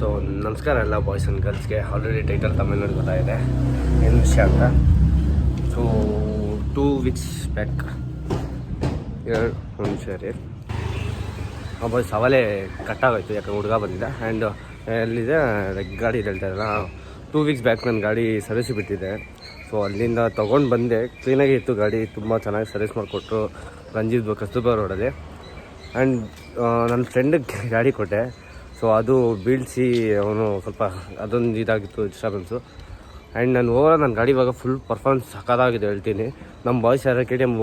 So ನಮಸ್ಕಾರ ಎಲ್ಲ boys and ಗರ್ಲ್ಸ್ಗೆ. ಆಲ್ರೆಡಿ ಟೈಟಲ್ ತಮಿಳ್ನಾಡು ಗೊತ್ತಾಗಿದೆ ಏನು ವಿಷಯ ಅಂತ. ಸೊ 2 weeks ಬ್ಯಾಕ್ ಒಂದು ಸರಿ ಬಾಯ್ಸ್ ಅವಲೇ ಕಟ್ಟಾಗೋಯ್ತು, ಯಾಕಂದ್ರೆ ಹುಡುಗ ಬಂದಿದ್ದ. ಆ್ಯಂಡ್ ಎಲ್ಲಿದೆ ಗಾಡಿ ಹೇಳ್ತಾ ಇದ್ದಲ್ಲ, 2 weeks ಬ್ಯಾಕ್ ನನ್ನ ಗಾಡಿ ಸರ್ವಿಸ್ ಬಿಟ್ಟಿದ್ದೆ. ಸೊ ಅಲ್ಲಿಂದ ತೊಗೊಂಡು ಬಂದೆ, ಕ್ಲೀನಾಗಿ ಇತ್ತು ಗಾಡಿ, ತುಂಬ ಚೆನ್ನಾಗಿ ಸರ್ವಿಸ್ ಮಾಡಿಕೊಟ್ರು ರಂಜಿತ್ ಕಸ್ತೂರ್ಬಾ ರೋಡಲ್ಲಿ. ಆ್ಯಂಡ್ ನನ್ನ ಫ್ರೆಂಡಿಗೆ ಗಾಡಿ ಕೊಟ್ಟೆ. ಸೊ ಅದು ಬೀಳಿಸಿ ಅವನು ಸ್ವಲ್ಪ ಅದೊಂದು ಇದಾಗಿತ್ತು ಡಿಸ್ಟರ್ಬೆನ್ಸು. ಆ್ಯಂಡ್ ನಾನು ಓವರ್ ನನ್ನ ಗಾಡಿ ಇವಾಗ ಫುಲ್ ಪರ್ಫಾರ್ಮೆನ್ಸ್ ಸಕ್ಕತ್ತಾಗಿದೆ ಹೇಳ್ತೀನಿ. ನಮ್ಮ ಬಾಯ್ಸ್ ಯಾರು KTM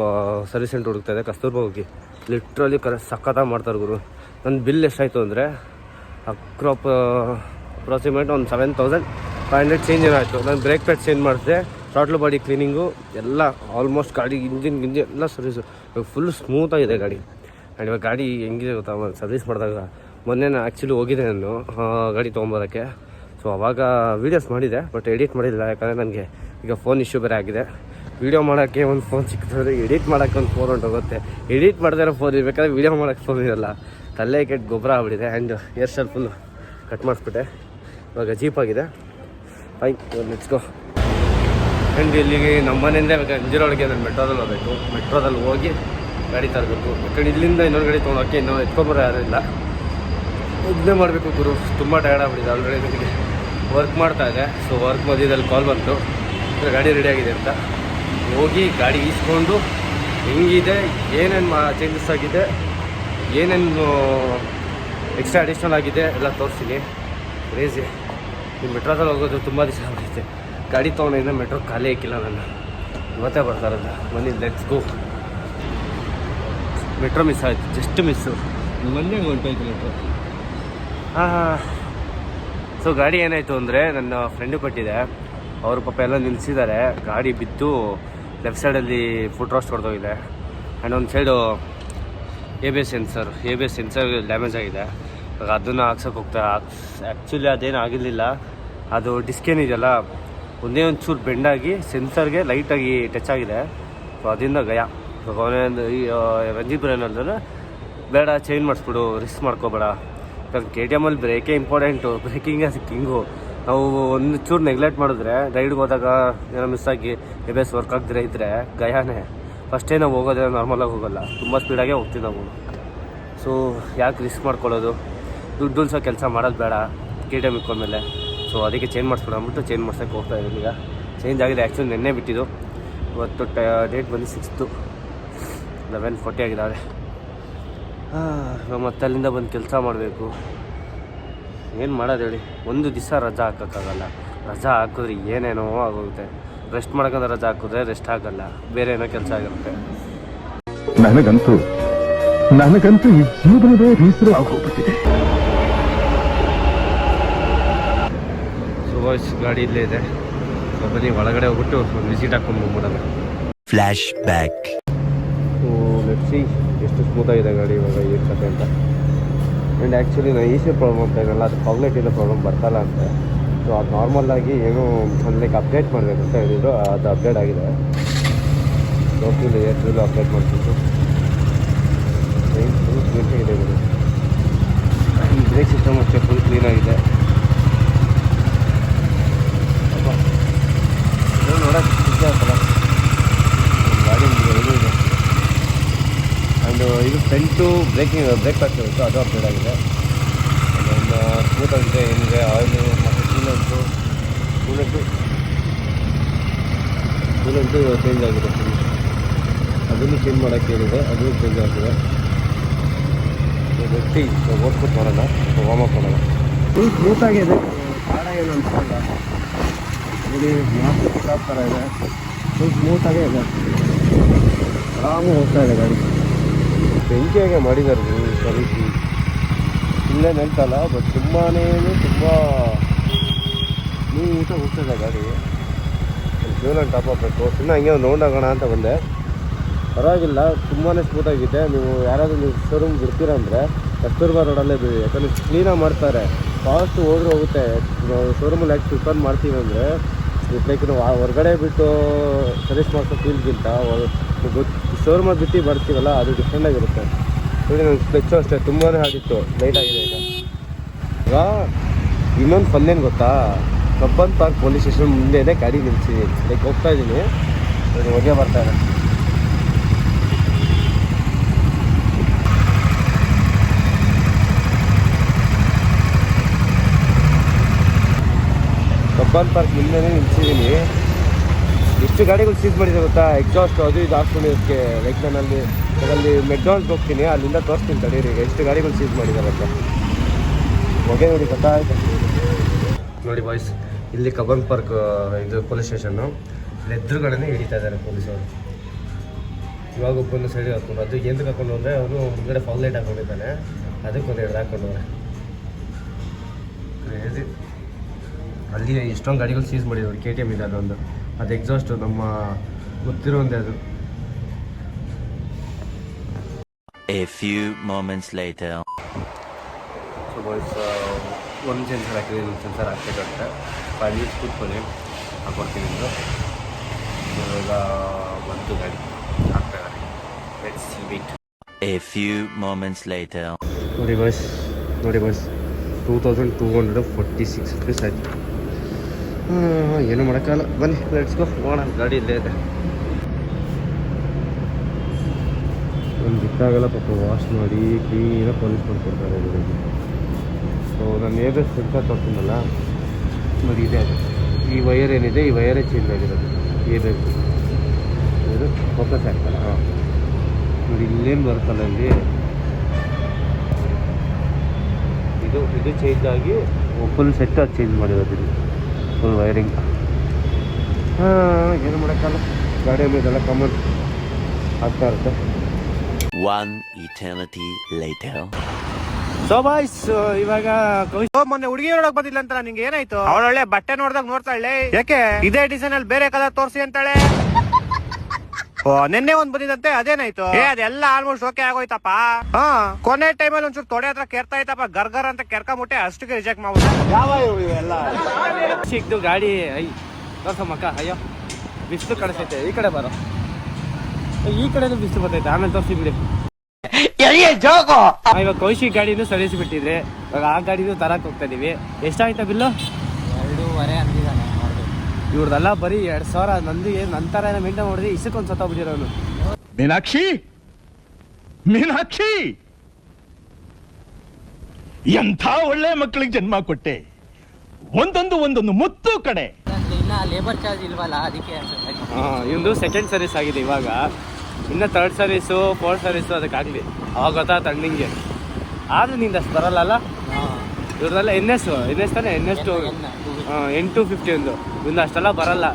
ಸರ್ವಿಸ್ ಸೆಂಟರ್ ಹುಡುಕ್ತಾಯಿದೆ, ಕಸ್ತೂರ್ಬಾ ಹೋಗಿ ಲಿಟ್ರಲಿ ಸಕ್ಕತ್ತಾಗಿ ಮಾಡ್ತಾರೆ ಗುರು. ನನ್ನ ಬಿಲ್ ಎಷ್ಟಾಯಿತು ಅಂದರೆ ಅಪ್ರಾಕ್ಸಿಮೇಟ್ ಒಂದು 7,500 ಚೇಂಜ್ ಏನಾಯಿತು. ನಾನು ಬ್ರೇಕ್ ಪ್ಯಾಡ್ ಚೇಂಜ್ ಮಾಡಿದೆ, ಥ್ರಾಟ್ಲ್ ಬಾಡಿ ಕ್ಲೀನಿಂಗು ಎಲ್ಲ ಆಲ್ಮೋಸ್ಟ್, ಗಾಡಿ ಇಂಜಿನ್ ಎಲ್ಲ ಸರ್ವಿಸು ಫುಲ್ ಸ್ಮೂತಾಗಿದೆ ಗಾಡಿ. ಆ್ಯಂಡ್ ಇವಾಗ ಗಾಡಿ ಹೆಂಗಿದೆ ಗೊತ್ತಾ, ಸರ್ವಿಸ್ ಮಾಡಿದಾಗ ಮೊನ್ನೆ ನಾನು ಆ್ಯಕ್ಚುಲಿ ಹೋಗಿದ್ದೆ ನಾನು ಗಾಡಿ ತೊಗೊಂಬರೋಕ್ಕೆ. ಸೊ ಅವಾಗ ವೀಡಿಯೋಸ್ ಮಾಡಿದೆ, ಬಟ್ ಎಡಿಟ್ ಮಾಡಿಲ್ಲ, ಯಾಕಂದರೆ ನನಗೆ ಈಗ ಫೋನ್ ಇಶ್ಯೂ ಬೇರೆ ಆಗಿದೆ. ವೀಡಿಯೋ ಮಾಡೋಕ್ಕೆ ಒಂದು ಫೋನ್ ಸಿಕ್ಕಿದ್ರೆ ಎಡಿಟ್ ಮಾಡೋಕ್ಕೆ ಒಂದು ಫೋನ್ ಹೊಂಟೋಗುತ್ತೆ. ಎಡಿಟ್ ಮಾಡ್ದೇ ಇರೋ ಫೋನ್ ಇರಬೇಕಾದ್ರೆ ವೀಡಿಯೋ ಮಾಡೋಕ್ಕೆ ಫೋನ್ ಇರೋಲ್ಲ. ತಲೆ ಕೆಟ್ಟು ಗೊಬ್ಬರ ಆಗ್ಬಿಟ್ಟಿದೆ. And hair style full cut ಮಾಡಿಸ್ಬಿಟ್ಟೆ, ಇವಾಗ ಜೀಪಾಗಿದೆ. Fine, let's go. ಆ್ಯಂಡ್ ಇಲ್ಲಿಗೆ ನಮ್ಮ ಮನೆಯಿಂದ ಇವಾಗ ಅಂಜಿರೋಳಿಗೆ ನಾನು ಮೆಟ್ರೋದಲ್ಲಿ ಹೋಗಬೇಕು. ಮೆಟ್ರೋದಲ್ಲಿ ಹೋಗಿ ಗಾಡಿ ತರಬೇಕು. ಯಾಕಂದ್ರೆ ಇಲ್ಲಿಂದ ಇನ್ನೊಂದು ಗಾಡಿ ತೊಗೊಳೋಕ್ಕೆ ಇನ್ನೂ ಎತ್ಕೊಂಬರೋ ಯಾರೂ ಇಲ್ಲ, ಇದನ್ನೇ ಮಾಡಬೇಕು ಗುರು. ತುಂಬ ಟಯರ್ಡ್ ಆಗ್ಬಿಟ್ಟಿದೆ ಆಲ್ರೆಡಿ. ನನಗೆ ವರ್ಕ್ ಮಾಡ್ತಾಯಿದ್ದೆ. ಸೊ ವರ್ಕ್ ಮಧ್ಯದಲ್ಲಿ ಕಾಲ್ ಬಂತು, ಗಾಡಿ ರೆಡಿಯಾಗಿದೆ ಅಂತ. ಹೋಗಿ ಗಾಡಿ ಈಸ್ಕೊಂಡು ಹೆಂಗಿದೆ, ಏನೇನು ಚೇಂಜಸ್ ಆಗಿದೆ, ಏನೇನು ಎಕ್ಸ್ಟ್ರಾ ಅಡಿಷ್ನಲ್ ಆಗಿದೆ ಎಲ್ಲ ತೋರಿಸ್ತೀನಿ. ಕ್ರೇಜಿ. ನಿಮ್ಮ ಮೆಟ್ರೋದಲ್ಲಿ ಹೋಗೋದು ತುಂಬ ದಿವಸ ಆಗ್ಬಿಡುತ್ತೆ. ಗಾಡಿ ತೊಗೊಂಡಿದ್ದ ಮೆಟ್ರೋ ಖಾಲಿ ಹಾಕಿಲ್ಲ, ನಾನು ಇವತ್ತೇ ಬರ್ತಾರಲ್ಲ. ಬನ್ನಿ ಲೆಟ್ಸ್ ಗೋ. ಮೆಟ್ರೋ ಮಿಸ್ ಆಯಿತು, ಜಸ್ಟ್ ಮಿಸ್ಸು. ಮೊನ್ನೆ ಹೊಂಟೋಯ್ತು ಮೆಟ್ರೋ. ಸೊ ಗಾಡಿ ಏನಾಯಿತು ಅಂದರೆ, ನನ್ನ ಫ್ರೆಂಡು ಕೊಟ್ಟಿದೆ, ಅವ್ರ ಪಾಪ ಎಲ್ಲ ನಿಲ್ಲಿಸಿದ್ದಾರೆ. ಗಾಡಿ ಬಿದ್ದು ಲೆಫ್ಟ್ ಸೈಡಲ್ಲಿ ಫುಟ್ ರೋಸ್ಟ್ ಹೊಡೆದೋಗಿದೆ. ಆ್ಯಂಡ್ ಒಂದು side A B S sensor damage ಆಗಿದೆ. ಇವಾಗ ಅದನ್ನು ಹಾಕ್ಸೋಕೆ ಹೋಗ್ತಾ, ಆ್ಯಕ್ಚುಲಿ ಅದೇನು ಆಗಿರಲಿಲ್ಲ. ಅದು ಡಿಸ್ಕ್ ಏನಿದೆಯಲ್ಲ, ಒಂದೇ ಒಂದು ಚೂರು ಬೆಂಡಾಗಿ ಸೆನ್ಸರ್ಗೆ ಲೈಟಾಗಿ ಟಚ್ ಆಗಿದೆ. ಸೊ ಅದರಿಂದ ಗಯ. ಇವಾಗ ಅವನೇನು ರಂಜಿತ್ ಏನಂದ್ರೆ, ಬೇಡ ಚೇಂಜ್ ಮಾಡಿಸ್ಬಿಡು, ರಿಸ್ಕ್ ಮಾಡ್ಕೋಬೇಡ. ಯಾಕಂದ್ರೆ KTMಲ್ಲಿ ಬ್ರೇಕೇ ಇಂಪಾರ್ಟೆಂಟು, ಬ್ರೇಕಿಂಗೇ ಸಿಕ್ಕಿಂಗು. ನಾವು ಒಂದು ಚೂರು ನೆಗ್ಲೆಕ್ಟ್ ಮಾಡಿದ್ರೆ, ರೈಡ್ಗೆ ಹೋದಾಗ ಏನೋ ಮಿಸ್ ಆಗಿ ABS ವರ್ಕ್ ಆಗದಿರ ಇದ್ದರೆ ಗಯಾನೇ. ಫಸ್ಟೇ ನಾವು ಹೋಗೋದೇ ನಾರ್ಮಲಾಗಿ ಹೋಗೋಲ್ಲ, ತುಂಬ ಸ್ಪೀಡಾಗೇ ಹೋಗ್ತೀವಿ ನಾವು. ಸೊ ಯಾಕೆ ರಿಸ್ಕ್ ಮಾಡ್ಕೊಳ್ಳೋದು, ದುಡ್ಡು ಉಳ್ಸೋ ಕೆಲಸ ಮಾಡೋದು ಬೇಡ KTM ಇಕ್ಕೊಂಡ್ಮೇಲೆ. ಸೊ ಅದಕ್ಕೆ ಚೇಂಜ್ ಮಾಡಿಸ್ಬಿಡು ಅಂದ್ಬಿಟ್ಟು ಚೇಂಜ್ ಮಾಡ್ಸೋಕ್ಕೆ ಹೋಗ್ತಾಯಿದ್ದೀನಿ. ಈಗ ಚೇಂಜ್ ಆಗಿದೆ, ಆ್ಯಕ್ಚುಲಿ ನೆನ್ನೆ ಬಿಟ್ಟಿದ್ದು. ಇವತ್ತು ಡೇಟ್ ಬಂದು 6th 11:40 ಆಗಿದ್ದಾವೆ. ಮತ್ತೆ ಅಲ್ಲಿಂದ ಬಂದು ಕೆಲಸ ಮಾಡಬೇಕು. ಏನು ಮಾಡೋದು ಹೇಳಿ, ಒಂದು ದಿವಸ ರಜಾ ಹಾಕೋಕ್ಕಾಗಲ್ಲ. ರಜಾ ಹಾಕಿದ್ರೆ ಏನೇನೋ ಆಗೋಗುತ್ತೆ. ರೆಸ್ಟ್ ಮಾಡ್ಕೊಂಡು ರಜಾ ಹಾಕಿದ್ರೆ ರೆಸ್ಟ್ ಆಗಲ್ಲ, ಬೇರೆ ಏನೋ ಕೆಲಸ ಆಗಿರುತ್ತೆ. ನನಗಂತೂ ಈ ಜೀವನವೇ ಬೇಸರ ಆಗೋಗ್ಬಿಟ್ಟಿದೆ. ಸೊ ವಾಯ್ಸ್ ಗಾಡಿ ಇಲ್ಲೇ ಇದೆ. ಸೊ ಬನ್ನಿ ಒಳಗಡೆ ಹೋಗ್ಬಿಟ್ಟು ಒಂದು ವಿಸಿಟ್ ಹಾಕೊಂಡು ಬಂದ್ಬಿಡೋಣ. Flash back. ಲೆಟ್ಸ್ ಸಿ ಎಷ್ಟು ಸ್ಮೂತಾಗಿದೆ ಗಾಡಿ ಇವಾಗ ಏನು ಕತೆ ಅಂತ. ಆ್ಯಂಡ್ ಆ್ಯಕ್ಚುಲಿ ನಾನು ECU ಪ್ರಾಬ್ಲಮ್ ಅಂತ ಇದೆಯಲ್ಲ, ಅದು ಕಾಗ್ನೇಟಿಂದ ಪ್ರಾಬ್ಲಮ್ ಬರ್ತಲ್ಲ ಅಂತೆ. ಸೊ ಅದು ನಾರ್ಮಲ್ಲಾಗಿ ಏನೋ ಲೈಕ್ ಅಪ್ಡೇಟ್ ಮಾಡಬೇಕು ಅಂತ ಹೇಳಿದ್ರು, ಅದು ಅಪ್ಡೇಟ್ ಆಗಿದೆ. ಲೋಕಲ್ ಏರ್ಫಿಲ್ ಅಪ್ಡೇಟ್ ಮಾಡ್ತಿದ್ದು ಫುಲ್ ಕ್ಲೀನಾಗಿದೆ ಇದು. ಬ್ರೇಕ್ ಸಿಸ್ಟಮ್ ಅಷ್ಟೇ ಫುಲ್ ಕ್ಲೀನಾಗಿದೆ. ನೋಡೋಕ್ಕೆ ಖುಷಿ ಆಗ್ತಲ್ಲ ಗಾಡಿ ಇದು ಇದೆ. ಆ್ಯಂಡ್ ಇದು ಫ್ರಂಟು ಬ್ರೇಕ್ ಪ್ಯಾಕ್ ಇರುತ್ತೆ, ಅದು ಅಪ್ಡೇಟ್ ಆಗಿದೆ. ಅದನ್ನು ಸ್ಮೂತಾಗಿದೆ, ಏನಿದೆ ಆಯಿಲು ಮತ್ತು ಕೂಲೆಂಟು ಚೇಂಜ್ ಆಗಿದೆ. ಅದನ್ನು ಚೇಂಜ್ ಮಾಡೋಕ್ಕೆ ಏನಿದೆ, ಅದು ಚೇಂಜ್ ಆಗಿದೆ. ವ್ಯಕ್ತಿ ಓದ್ಬಿಟ್ಟು ನೋಡೋಣ, ವಾರ್ಮ್ ಅಪ್ ಮಾಡೋಣ. ಫುಲ್ ಸ್ಮೂತಾಗಿದೆ, ಭಾಳ ಏನು ಅನ್ಸಲ್ಲ. ಇಲ್ಲಿ ಮಾಸ್ಕ್ ಪಿಕಪ್ ಥರ ಇದೆ, ಫುಲ್ ಸ್ಮೂತಾಗೇ ಇದೆ, ಆರಾಮಾಗಿ ಹೋಗ್ತಾ ಇದೆ ಗಾಡಿ. ಬೆಂಕಿಯಾಗೆ ಮಾಡಿದ್ದಾರೆ ಸರ್ವಿಸಿ, ಇಲ್ಲೇ ನೆಲ್ತಲ್ಲ, ಬಟ್ ತುಂಬಾ ನೀಟಾಗಿ ಹೋಗ್ತಾಯಿದೆ ಗಾಡಿ. ಫ್ಯೂಲ್ ಟಾಪ್ ಹಾಕಬೇಕು, ಸುಮ್ಮನೆ ಹಂಗೆ ಒಂದು ರೌಂಡ್ ಆಗೋಣ ಅಂತ ಬಂದೆ. ಪರವಾಗಿಲ್ಲ, ತುಂಬಾ ಸ್ಮೂತಾಗಿದೆ. ನೀವು ಯಾರಾದರೂ ಶೋರೂಮ್ ಬಿಡ್ತೀರ ಅಂದರೆ ಕಸ್ತೂರ್ಬಾ ರೋಡಲ್ಲೇ ಬಿಡಿ, ಯಾಕಂದರೆ ಕ್ಲೀನಾಗಿ ಮಾಡ್ತಾರೆ. ಫಾಸ್ಟ್ ಹೋಗುತ್ತೆ. ಶೋರೂಮಲ್ಲಿ ಯಾಕೆ ಪ್ರಿಫರ್ ಮಾಡ್ತೀವಿ ಅಂದರೆ, ಲೈಕ್ ನಾವು ಹೊರಗಡೆ ಬಿಟ್ಟು ಸರ್ವಿಸ್ ಮಾಡಿಸೋ ಫೀಲ್ಗಿಂತ ಶೋರೂಮಲ್ಲಿ ಬಿಟ್ಟು ಬರ್ತೀವಲ್ಲ, ಅದು ಡಿಫ್ರೆಂಟಾಗಿರುತ್ತೆ. ನೋಡಿ, ನನ್ನ ಸ್ಪೆಚ್ಚು ಅಷ್ಟೇ ತುಂಬಾ ಆಗಿತ್ತು, ಲೈಟ್ ಆಗಿದೆ. ಈಗ ಇನ್ನೊಂದು ಫನ್ ಏನು ಗೊತ್ತಾ, ಕಬ್ಬನ್ ಪಾರ್ಕ್ ಪೊಲೀಸ್ ಸ್ಟೇಷನ್ ಮುಂದೆನೇ ಗಾಡಿ ನಿಲ್ಸಿದ್ದೀನಿ. ಲೈಕ್ ಹೋಗ್ತಾ ಇದ್ದೀನಿ, ಹೊಗೆ ಬರ್ತಾ ಇದೆ. ಕಬ್ಬನ್ ಪಾರ್ಕ್ ಮುಂದೆನೇ ನಿಲ್ಸಿದ್ದೀನಿ. ಎಷ್ಟು ಗಾಡಿಗಳು ಸೀಸ್ ಮಾಡಿದೆ ಗೊತ್ತಾ, ಎಕ್ಸಾಸ್ಟ್ ಅದು ಇದು ಹಾಕ್ಕೊಂಡಿದ್ದಕ್ಕೆ. ಲೈಕ್ ನಾನು ಅಲ್ಲಿ ಮೆಕ್ಡಾನಲ್ಸ್ಗೆ ಹೋಗ್ತೀನಿ, ಅಲ್ಲಿಂದ ತೋರಿಸ್ತೀನಿ ತಡೀರಿ ಈಗ ಎಷ್ಟು ಗಾಡಿಗಳು ಸೀಸ್ ಮಾಡಿದ್ದಾರೆ ಅಂತ. ಹೊಗೆ ನೋಡಿ ಗೊತ್ತಾಯ್ತು ನೋಡಿ ಬಾಯ್ಸ್. ಇಲ್ಲಿ ಕಬ್ಬನ್ ಪಾರ್ಕ್ ಇದು ಪೊಲೀಸ್ ಸ್ಟೇಷನ್ನು, ಎದುರುಗಡೆನೇ ಹಿಡಿತಾ ಇದ್ದಾರೆ ಪೊಲೀಸವರು. ಇವಾಗ ಒಬ್ಬೊಂದು ಸೈಡಿಗೆ ಹಾಕೊಂಡು, ಅದು ಎಂದಕ್ಕೆ ಹಾಕೊಂಡು ಅಂದರೆ ಅವನು ಮುಂದೆ ಫಾಲ್ ಲೈಟ್ ಹಾಕೊಂಡಿದ್ದಾನೆ, ಅದಕ್ಕೊಂದು ಎರಡು ಹಾಕೊಂಡವ್ರೆ. ಕ್ರೇಜಿ. ಅಲ್ಲಿ ಎಷ್ಟೊಂದು ಗಾಡಿಗಳು ಸೀಸ್ ಮಾಡಿದ್ರು. KTM ಇದೆ ಅದೊಂದು, ಅದು ಎಕ್ಸಾಸ್ಟು ನಮ್ಮ ಗೊತ್ತಿರೋ ಒಂದೇ ಅದು. A few moments later. So boys, ಒಂದು ಸೆನ್ಸರ್ ಹಾಕಿದೆ, ಇನ್ನೊಂದು ಸೆನ್ಸರ್ ಹಾಕ್ಬೇಕಂತೆ. 5 ಮಿನಿಟ್ಸ್ ಕೂತ್ಕೊಳ್ಳಿ, ಹಾಕ್ಕೊಡ್ತೀನಿ ಇದು. ಇವಾಗ ಬಂತು ಗಾಡಿ ಹಾಕ್ತಾರೆ. Let's wait. A few moments later. ನೋಡಿ ಬಾಯ್ಸ್ 2246 ರುಪೀಸ್ ಆಯಿತು. ಏನು ಮಾಡೋಕ್ಕಾಗಲ್ಲ, ಬನ್ನಿ ಲೆಟ್ಸ್ ಗೋ ಹೋಗೋಣ. ಗಾಡಿ ಇಲ್ಲೇ ಇದೆ, ಒಂದು ಬಿಟ್ಟಾಗಲ್ಲ ಪಾಪ, ವಾಶ್ ಮಾಡಿ ಕ್ಲೀನಾಗಿ ಪಾಲಿಶ್ ಮಾಡಿಕೊಡ್ತಾರೆ ಇವರಿಗೆ. ಸೊ ನಾನು ಏನೇ ಸೆನ್ಸರ್ ತೋರಿಸಿದ್ನಲ್ಲ ನೋಡಿ, ಇದೆ ಅದು. ಈ ವೈರ್ ಏನಿದೆ, ಈ ವೈರೇ ಚೇಂಜ್ ಆಗಿರೋದು. ಏಬೇಕು ಇದು ಫೋಕಸ್ ಆಗ್ತಲ್ಲ. ಹಾಂ ನೋಡಿ, ಇಲ್ಲೇನು ಬರುತ್ತಲ್ಲ ಇಲ್ಲಿ, ಇದು ಚೇಂಜ್ ಆಗಿ ಫುಲ್ ಸೆಟ್ ಅದು ಚೇಂಜ್ ಮಾಡಿರೋದು ಇಲ್ಲಿ, ಫುಲ್ ವೈರಿಂಗ್. ಏನು ಮಾಡೋಕ್ಕಲ್ಲ, ಗಾಡಿ ಮೇಲೆಲ್ಲ ಕಮನ್ ಆಗ್ತಾ ಇರುತ್ತೆ. One eternity later. So boys, ಇವಾಗ ಮೊನ್ನೆ ಹುಡುಗಿ ನೋಡಕ್ ಬಂದಿಲ್ಲ ಅಂತ ನಿಂಗೆ ಏನಾಯ್ತು? ಅವಳೊಳ್ಳೆ ಬಟ್ಟೆ ನೋಡ್ದಾಗ ನೋಡ್ತಾಳೆ, ಯಾಕೆ ಇದೇ ಡಿಸೈನ್ ಅಲ್ಲಿ ಬೇರೆ ಕಲರ್ ತೋರಿಸಿ ಅಂತಾಳೆ. ಓ, ನಿನ್ನೆ ಒಂದ್ ಬಂದಿದಂತೆ, ಅದೇನಾಯ್ತು? ಅದೆಲ್ಲ ಆಲ್ಮೋಸ್ಟ್ ಓಕೆ ಆಗೋಯ್ತಪ್ಪ. ಕೊನೆ ಟೈಮಲ್ಲಿ ಒಂಚೂರು ತೊಡೆ ಹತ್ರ ಕೆರ್ತಾ ಇತ್ತಪ್ಪ, ಗರ್ಗರ್ ಅಂತ ಕೆರ್ಕೊಂಬಿಟ್ಟೆ, ಅಷ್ಟಕ್ಕೆ ರಿಜೆಕ್ಟ್ ಮಾಡ್ಬಿಟ್ಟು. ಯಾವ ಎಲ್ಲ ಸಿಕ್ತು ಗಾಡಿ. ತೋರ್ಸಮ್ಮಕ್ಕ. ಅಯ್ಯೋ ಬಿಸಿಲು ಕಳಿಸೈತೆ, ಈ ಕಡೆ ಬರೋ. ಈ ಕಡೆನೂ ಬಿಸಿಲು ಬರ್ತೈತೆ, ಆಮೇಲೆ ತೋರಿಸಿ ಬಿಡಿ. ಇವಾಗ ಕೌಶಿಕ್ ಗಾಡಿನೂ ಸರ್ವಿಸ್ ಬಿಟ್ಟಿದ್ರೆ, ಇವಾಗ ಆ ಗಾಡಿನೂ ತರಕ್ ಹೋಗ್ತಾ ಇದೀವಿ. ಎಷ್ಟಾಯ್ತಾ ಬಿಲ್ಲು? 2.5 ಅಂದಿದ್ದಾನೆ. ಇವ್ರದೆಲ್ಲ ಬರೀ 2000. ನಂದು ಏನು ನಂತರ ಏನೋ ಮೇಂಟೈನ್ ಮಾಡಿದ್ರೆ ಇಸಕ್ಕೊಂದು ಸತ್ತೋಗ್ಬಿಟ್ಟಿರೋನು. ಮೀನಾಕ್ಷಿ ಎಂಥ ಒಳ್ಳೆ ಮಕ್ಕಳಿಗೆ ಜನ್ಮ ಕೊಟ್ಟೆ. ಒಂದೊಂದು ಮುತ್ತು ಕಡೆ. ಇನ್ನ ಲೇಬರ್ ಚಾರ್ಜ್ ಇಲ್ವಲ್ಲ, ಅದಕ್ಕೆ. ಇವಂದು ಸೆಕೆಂಡ್ ಸರ್ವಿಸ್ ಆಗಿದೆ ಇವಾಗ, ಇನ್ನು 3rd ಸರ್ವಿಸು 4th ಸರ್ವಿಸು ಅದಕ್ಕಾಗಲಿ. ಅವಾಗ ಗೊತ್ತಾ ತಣ್ಣಿಂಗೆ. ಆದರೂ ನಿಂದು ಅಷ್ಟು ಬರಲ್ಲ. ಇವ್ರದೆಲ್ಲ NS ತಾನೆ, NS 850 ಒಂದು. ಇನ್ನು ಅಷ್ಟೆಲ್ಲ ಬರಲ್ಲ,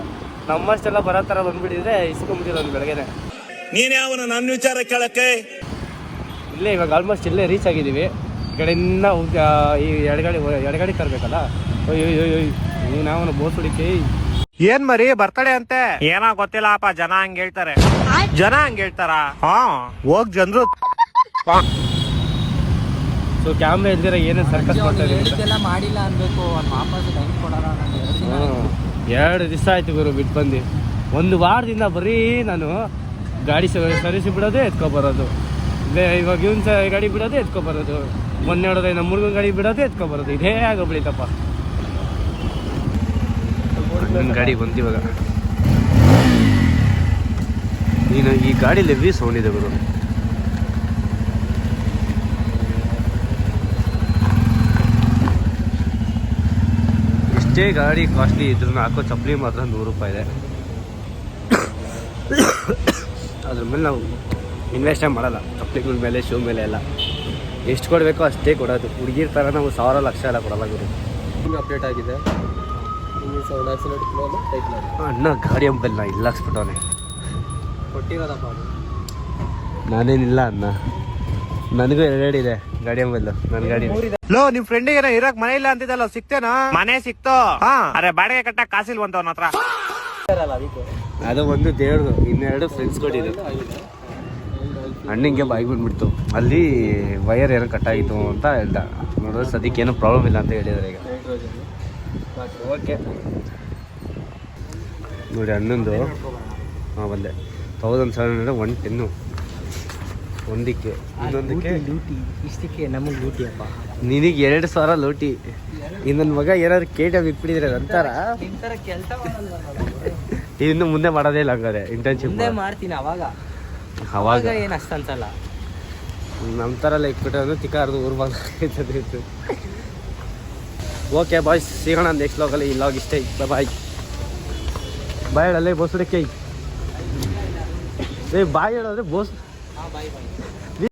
ನಮ್ಮಷ್ಟೆಲ್ಲ ಬರೋ ಥರ ಬಂದ್ಬಿಟ್ಟಿದ್ರೆ ಇಸ್ಕೊಂಡ್ಬಿಟ್ಟಿರೋದು ಬೆಳಗ್ಗೆನೆ. ನೀನ್ ಯಾವನ ನನ್ನ ವಿಚಾರ ಕೇಳಕ್ಕೆ? ಇಲ್ಲೇ ಇವಾಗ ಆಲ್ಮೋಸ್ಟ್ ಇಲ್ಲೇ ರೀಚ್ ಆಗಿದ್ದೀವಿ. ಈ ಕಡೆಯಿಂದ ಈ ಎಡಗಾಡಿ ತರಬೇಕಲ್ಲ. ಅಯ್ಯೋ ನಾವನು ಬೋಸ್ ಹುಡುಕಿ. ಏನ್ ಮರಿ ಬರ್ತಡೆ ಅಂತೆ, ಏನೋ ಗೊತ್ತಿಲ್ಲಪ್ಪ, ಜನ ಹಂಗ ಹೇಳ್ತಾರೆ. ಜನ ಹಂಗ ಹೇಳ್ತಾರ? ಹೋಗ್ ಜನರು. ಸೊ ಕ್ಯಾಮ್ರಾ ಇಲ್ದಿರ ಏನೇನು ಸರ್ಕಸ್ ಮಾಡ್ತಾ ಇದ್ದೀವಿ. ಮಾಡಿಲ್ಲ ಅನ್ಬೇಕು, ವಾಪಸ್ ಟೈಮ್ ಕೊಡೋಣ. 2 ದಿವಸ ಆಯ್ತು ಗುರು ಬಿಟ್ಟು ಬಂದು. 1 ವಾರದಿಂದ ಬರೀ ನಾನು ಗಾಡಿ ಸರ್ವಿಸ್ ಬಿಡೋದೇ ಎತ್ಕೊಬರೋದು. ಇವಾಗ ಇವನ್ ಗಾಡಿ ಬಿಡೋದೇ ಎತ್ಕೊಬರೋದು. ಮೊನ್ನೆ ನೋಡೋದೇ ನಮ್ಮ ಹುಡುಗನ ಗಾಡಿ ಬಿಡೋದೇ ಎತ್ಕೊಬರೋದು. ಇದೇ ಆಗೋಗ್ಬಿಡಿತಪ್ಪ. ನನ್ನ ಗಾಡಿ ಬಂದಿವಾಗ ನೀನು ಈ ಗಾಡೀಲಿ ಹೆವಿ ಸೌಂಡ್ ಇದೆ ಗುರು. ಎಷ್ಟೇ ಗಾಡಿ ಕಾಸ್ಟ್ಲಿ ಇದ್ರೂ ಹಾಕೋ ಚಪ್ಪಲಿ ಮಾತ್ರ 100 ರೂಪಾಯಿ ಇದೆ. ಅದ್ರ ಮೇಲೆ ನಾವು ಇನ್ವೆಸ್ಟೇ ಮಾಡಲ್ಲ, ಚಪ್ಪಲಿಗಳ ಮೇಲೆ, ಶೂ ಮೇಲೆ ಎಲ್ಲ. ಎಷ್ಟು ಕೊಡಬೇಕೋ ಅಷ್ಟೇ ಕೊಡೋದು. ಹುಡುಗಿರ್ ಥರ ನಾವು 1000 ಲಕ್ಷ ಎಲ್ಲ ಕೊಡಲ್ಲ ಗುರು. ಅಪ್ಡೇಟ್ ಆಗಿದೆ. ಅಣ್ಣ ಗಾಡಿ ಅಂಬಲ್ಲ ಇಲ್ಲ ಹಾಕ್ಸ್ಬಿಟ್ಟವನೆ. ಕೊಟ್ಟಿರೋದಪ್ಪ ನಾನೇನಿಲ್ಲ ಅಣ್ಣ, ನನಗೂ 2 ಇದೆ ಗಾಡಿ ಅಂಬಲ್ಲು. ನನ್ನ ಗಾಡಿ ಲೋ, ನಿಮ್ ಫ್ರೆಂಡಿಗೆ ಏನೋ ಇರಕ್ ಮನೆ ಇಲ್ಲ ಅಂತಿದ್ದಲ್ಲ, ಸಿಕ್ತೇನಾ? ಮನೆ ಸಿಕ್ತು. ಅರೆ ಬಾಡಿಗೆ ಕಟ್ಟಕ್ ಕಾಸಿಲ್ವಂತ ಅವನ ಹತ್ರ. ಅದು ಒಂದು ದೇವ್ರದು, 2 ಫ್ರೆಂಡ್ಸ್ ಕೊಟ್ಟಿದ್ದು. ಅಣ್ಣಿಂಗೆ ಬಾಯಿಗೆ ಬಂದ್ಬಿಡ್ತು. ಅಲ್ಲಿ ವೈರ್ ಏನೋ ಕಟ್ಟಾಗಿತ್ತು ಅಂತ ಹೇಳ್ದ. ನೋಡಿದ್ರೆ ಸದ್ಯಕ್ಕೆ ಏನೂ ಪ್ರಾಬ್ಲಮ್ ಇಲ್ಲ ಅಂತ ಹೇಳಿದ್ದಾರೆ ಈಗ. ಓಕೆ ನೋಡಿ ಅಣ್ಣಂದು. ಬಂದೆ 1700 110. ಒಂದಕ್ಕೆ ಇನ್ನೊಂದಕ್ಕೆ ಲೂಟಿ ಇಷ್ಟಕ್ಕೆ ನಮಗೆ ಲೂಟಿ ಅಪ್ಪ. ನಿನಗೆ 2,000 ಲೂಟಿ. ಇನ್ನೊಂದು ಮಗ ಏನಾದ್ರು ಕೇಟ ಬಿಟ್ಬಿಟ್ಟಿದ್ರೆ ಅಂತಾರ ನಿಮ್ ತರ ಕೆಲಸ ಮಾಡಲ್ಲ ಇನ್ನು ಮುಂದೆ ಮಾಡೋದೇ ಇಲ್ಲ ಹಂಗಾರೆ ಇಂಟರ್ನ್ಶಿಪ್ ಮುಂದೆ ಮಾಡ್ತೀನಿ ಅವಾಗ ಅವಾಗ ಏನು ಅಷ್ಟು ಅನ್ಸಲ್ಲ. ನಮ್ಮ ಥರ ಎಲ್ಲ ಇಟ್ಬಿಟ್ರೆ ಅಂದ್ರೆ ತಿಕ್ಕಾರ್ದು ಊರು ಬಂದಿತ್ತು. ಓಕೆ ಬಾಯ್ಸ್, ಸಿಗೋಣ ನೆಕ್ಸ್ಟ್ ಲಾಗಲ್ಲಿ. ಈ ಲಾಗ್ ಇಷ್ಟೇ. ಬಾಯ್ ಬಾಯ್ ಹೇಳಲ್ಲೇ ಬೋಸ್ಡಕ್ಕೆ. ಬಾಯ್ ಹೇಳಿದ್ರೆ ಬೋಸ್ ಬಾಯ್ ಬಾಯ್.